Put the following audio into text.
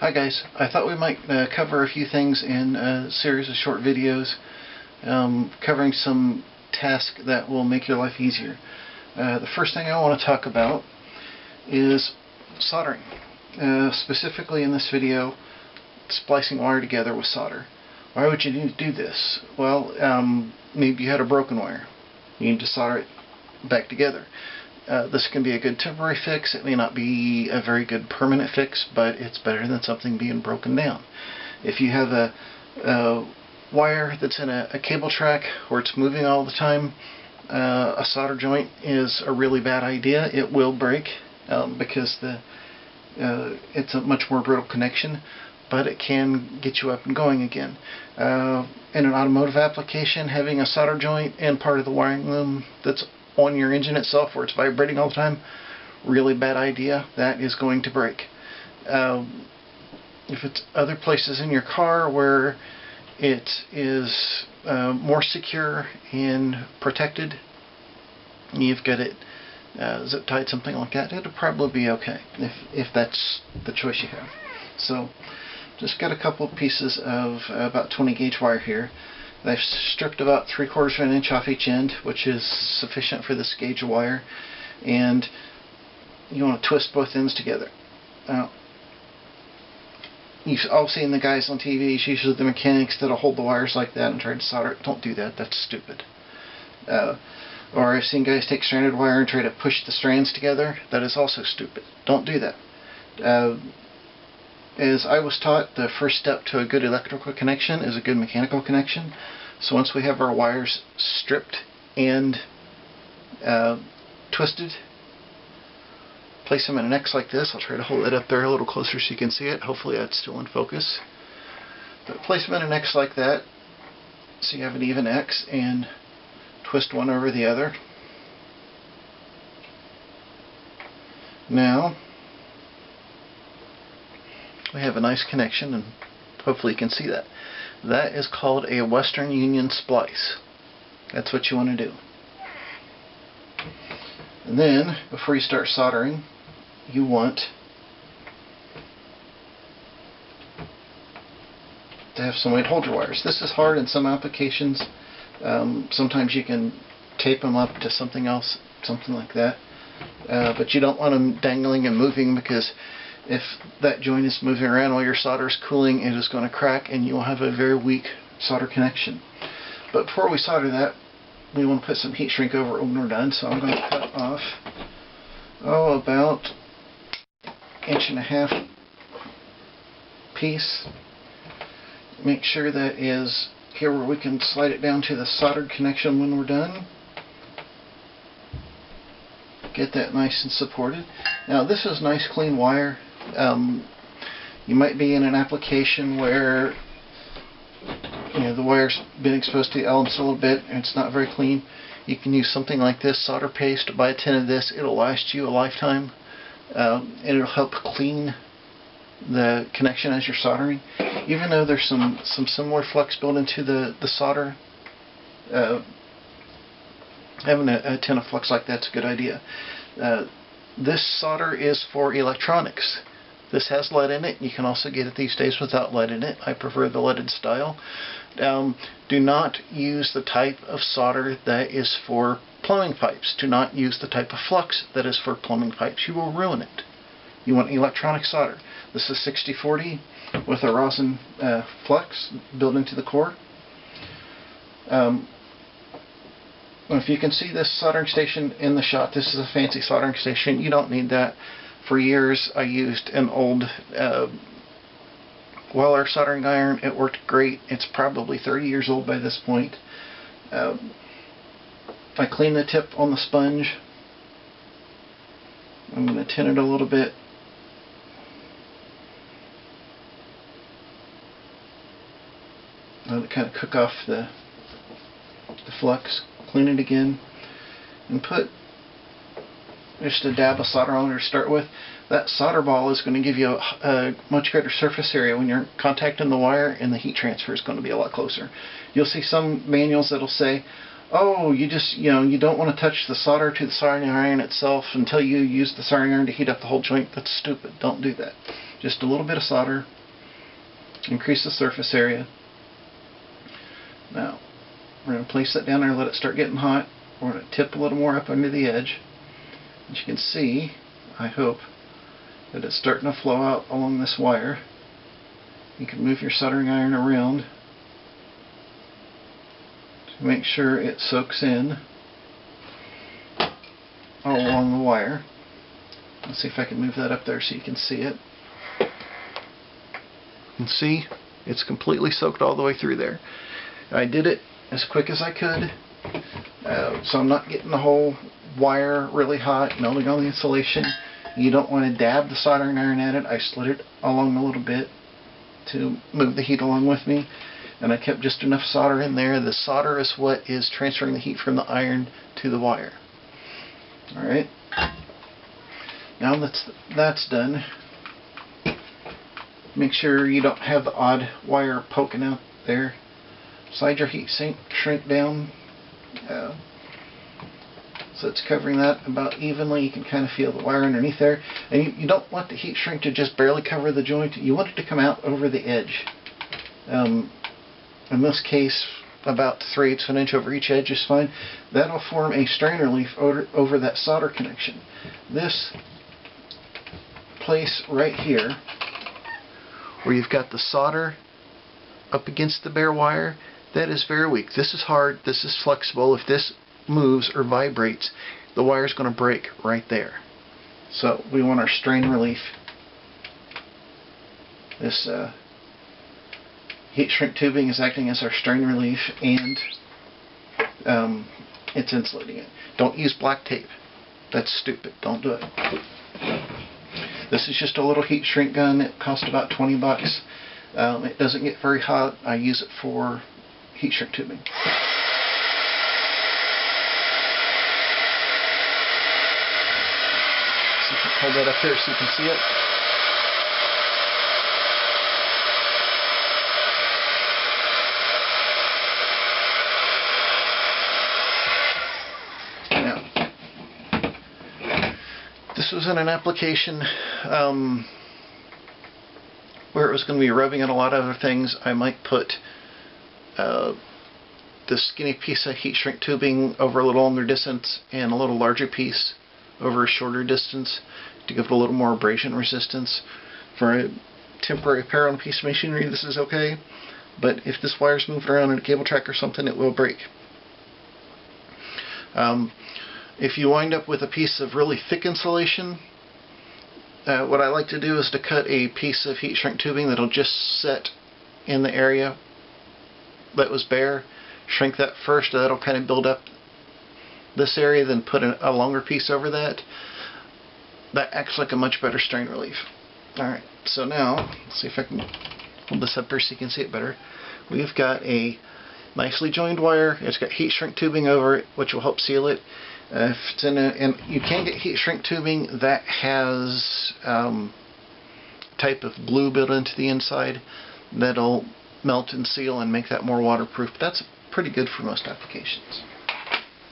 Hi guys, I thought we might cover a few things in a series of short videos covering some tasks that will make your life easier. The first thing I want to talk about is soldering. Specifically in this video, splicing wire together with solder. Why would you need to do this? Well, maybe you had a broken wire. You need to solder it back together. This can be a good temporary fix. It may not be a very good permanent fix, but it's better than something being broken down. If you have a wire that's in a cable track where it's moving all the time, a solder joint is a really bad idea. It will break because it's a much more brittle connection, but it can get you up and going again. In an automotive application, having a solder joint and part of the wiring loom that's on your engine itself where it's vibrating all the time, really bad idea. That is going to break. If it's other places in your car where it is more secure and protected, you've got it zip tied, something like that, it'll probably be okay if that's the choice you have. So just got a couple pieces of about 20 gauge wire here. I've stripped about 3/4 of an inch off each end, which is sufficient for this gauge of wire, and you want to twist both ends together. Now, you've all seen the guys on TV, usually the mechanics, that'll hold the wires like that and try to solder it. Don't do that. That's stupid. Or I've seen guys take stranded wire and try to push the strands together. That is also stupid. Don't do that. As I was taught, the first step to a good electrical connection is a good mechanical connection. So once we have our wires stripped and twisted, place them in an X like this. I'll try to hold it up there a little closer so you can see it. Hopefully that's still in focus. But place them in an X like that so you have an even X, and twist one over the other. Now we have a nice connection, and hopefully you can see that. That is called a Western Union splice. That's what you want to do. And then, before you start soldering, you want to have some way to hold your wires. This is hard in some applications. Sometimes you can tape them up to something else, something like that. But you don't want them dangling and moving, because if that joint is moving around while your solder is cooling, it is going to crack and you will have a very weak solder connection. But before we solder that, we want to put some heat shrink over it when we're done. So I'm going to cut off about 1.5 inch piece. Make sure that is here where we can slide it down to the soldered connection when we're done. Get that nice and supported. Now this is nice clean wire. You might be in an application where the wire's been exposed to the elements a little bit and it's not very clean. You can use something like this, solder paste. Buy a tin of this. It'll last you a lifetime, and it'll help clean the connection as you're soldering. Even though there's some similar flux built into the solder, having a tin of flux like that's a good idea. This solder is for electronics. This has lead in it. You can also get it these days without lead in it. I prefer the leaded style. Do not use the type of solder that is for plumbing pipes. Do not use the type of flux that is for plumbing pipes. You will ruin it. You want electronic solder. This is 6040 with a rosin flux built into the core. If you can see this soldering station in the shot, this is a fancy soldering station. You don't need that. For years I used an old Weller soldering iron. It worked great. It's probably 30 years old by this point. I clean the tip on the sponge. I'm going to tin it a little bit. Let it kind of cook off the flux. Clean it again, and put just a dab of solder on there to start with. That solder ball is going to give you a much greater surface area when you're contacting the wire, and the heat transfer is going to be a lot closer. You'll see some manuals that'll say, oh, you don't want to touch the solder to the soldering iron itself until you use the soldering iron to heat up the whole joint. That's stupid. Don't do that. Just a little bit of solder. Increase the surface area. Now, we're going to place that down there and let it start getting hot. We're going to tip a little more up under the edge. As you can see, I hope, that it's starting to flow out along this wire. You can move your soldering iron around to make sure it soaks in all along the wire. Let's see if I can move that up there so you can see it. You can see it's completely soaked all the way through there. I did it as quick as I could, so I'm not getting the whole wire really hot, melting on the insulation. You don't want to dab the soldering iron at it. I slid it along a little bit to move the heat along with me, and I kept just enough solder in there. The solder is what is transferring the heat from the iron to the wire. Alright, now that's done, make sure you don't have the odd wire poking out there. Slide your heat shrink down so it's covering that about evenly. You can kind of feel the wire underneath there, and you don't want the heat shrink to just barely cover the joint. You want it to come out over the edge. In this case, about 3/8 of an inch over each edge is fine. That'll form a strain relief over that solder connection. This place right here, where you've got the solder up against the bare wire, that is very weak. This is hard, this is flexible. If this moves or vibrates, the wire is going to break right there. So we want our strain relief. This heat shrink tubing is acting as our strain relief, and it's insulating it. Don't use black tape. That's stupid. Don't do it. This is just a little heat shrink gun. It costs about 20 bucks. It doesn't get very hot. I use it for heat shrink tubing. See if I can hold that up there so you can see it. This was in an application where it was going to be rubbing on a lot of other things. I might put this skinny piece of heat shrink tubing over a little longer distance and a little larger piece over a shorter distance to give it a little more abrasion resistance. For a temporary repair on a piece of machinery, this is okay, but if this wire's moved around in a cable track or something, it will break. If you wind up with a piece of really thick insulation, what I like to do is to cut a piece of heat shrink tubing that'll just set in the area that was bare, shrink that first, and that'll kind of build up this area, then put a longer piece over that. That acts like a much better strain relief. Alright, so now, let's see if I can hold this up there so you can see it better. We've got a nicely joined wire. It's got heat shrink tubing over it, which will help seal it. If it's in and you can get heat shrink tubing that has type of glue built into the inside that'll melt and seal and make that more waterproof. That's pretty good for most applications.